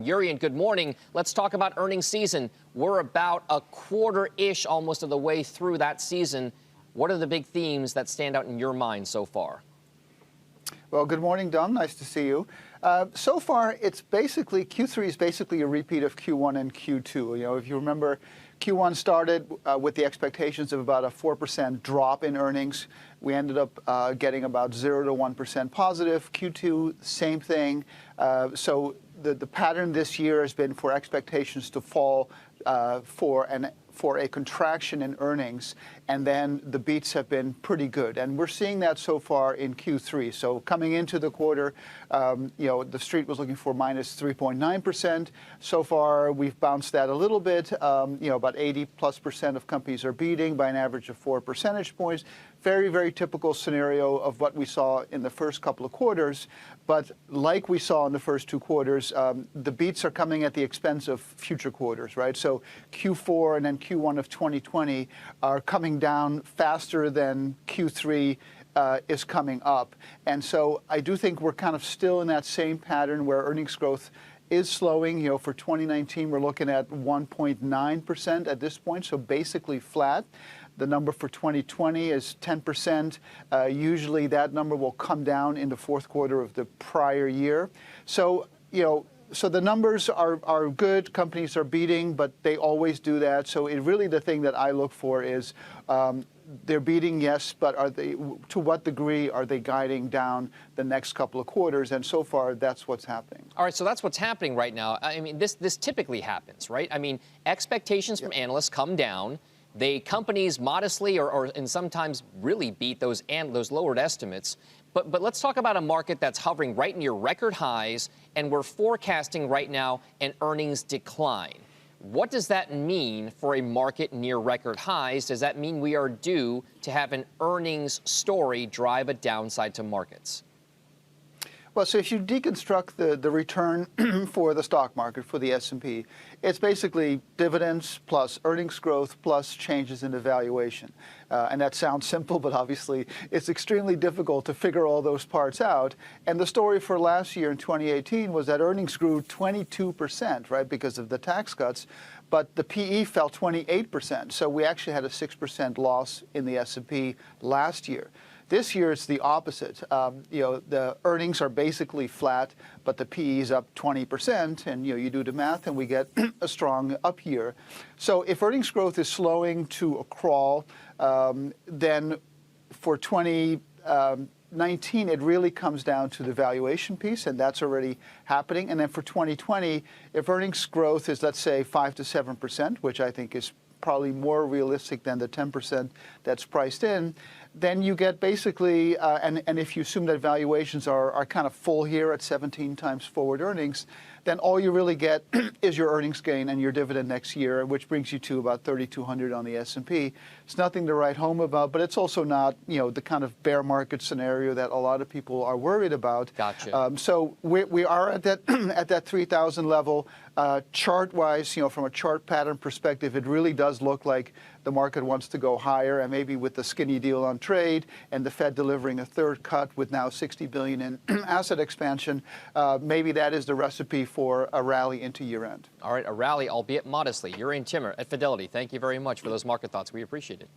Jurrien, good morning. Let's talk about earnings season. We're about a quarter-ish almost of the way through that season. What are the big themes that stand out in your mind so far? Well, good morning, Don. Nice to see you. So far, it's basically Q3 is basically a repeat of Q1 and Q2. You know, if you remember, Q1 started with the expectations of about a 4% drop in earnings. We ended up getting about 0 to 1% positive. Q2, same thing. So the pattern this year has been for expectations to fall for a contraction in earnings, and then the beats have been pretty good. And we're seeing that so far in Q3. So coming into the quarter, the street was looking for minus 3.9%. So far, we've bounced that a little bit. About 80+% of companies are beating by an average of 4 percentage points. Very, very typical scenario of what we saw in the first couple of quarters. But like we saw in the first 2 quarters, the beats are coming at the expense of future quarters, right? So Q4 and then Q1 of 2020 are coming down faster than Q3 is coming up. And so I do think we're kind of still in that same pattern where earnings growth is slowing. You know, for 2019, we're looking at 1.9% at this point, so basically flat. The number for 2020 is 10%. Usually that number will come down in the fourth quarter of the prior year. So, so the numbers are good. Companies are beating, but they always do that. So really the thing that I look for is they're beating, yes, but to what degree are they guiding down the next couple of quarters? And so far, that's what's happening. All right, so that's what's happening right now. I mean, this typically happens, right? I mean, expectations from analysts come down. Companies modestly and sometimes really beat those lowered estimates. But let's talk about a market that's hovering right near record highs, and we're forecasting right now an earnings decline. What does that mean for a market near record highs? Does that mean we are due to have an earnings story drive a downside to markets? Well, so if you deconstruct the return for the stock market, for the S&P, it's basically dividends plus earnings growth plus changes in the valuation. And that sounds simple, but obviously it's extremely difficult to figure all those parts out. And the story for last year in 2018 was that earnings grew 22%, right, because of the tax cuts, but the PE fell 28%. So we actually had a 6% loss in the S&P last year. This year, it's the opposite. The earnings are basically flat, but the PE is up 20%. And you do the math, and we get a strong up year. So if earnings growth is slowing to a crawl, then for 2019, it really comes down to the valuation piece, and that's already happening. And then for 2020, if earnings growth is, let's say, 5 to 7%, which I think is probably more realistic than the 10% that's priced in, then you get basically, and if you assume that valuations are kind of full here at 17 times forward earnings, then all you really get is your earnings gain and your dividend next year, which brings you to about 3,200 on the S&P. It's nothing to write home about, but it's also not, the kind of bear market scenario that a lot of people are worried about. Gotcha. So we are at that at that 3,000 level. Chart-wise, from a chart pattern perspective, it really does look like the market wants to go higher, and maybe with the skinny deal on trade and the Fed delivering a third cut with now $60 billion in asset expansion, maybe that is the recipe for a rally into year-end. All right, a rally, albeit modestly. Jurrien Timmer at Fidelity, thank you very much for those market thoughts. We appreciate it.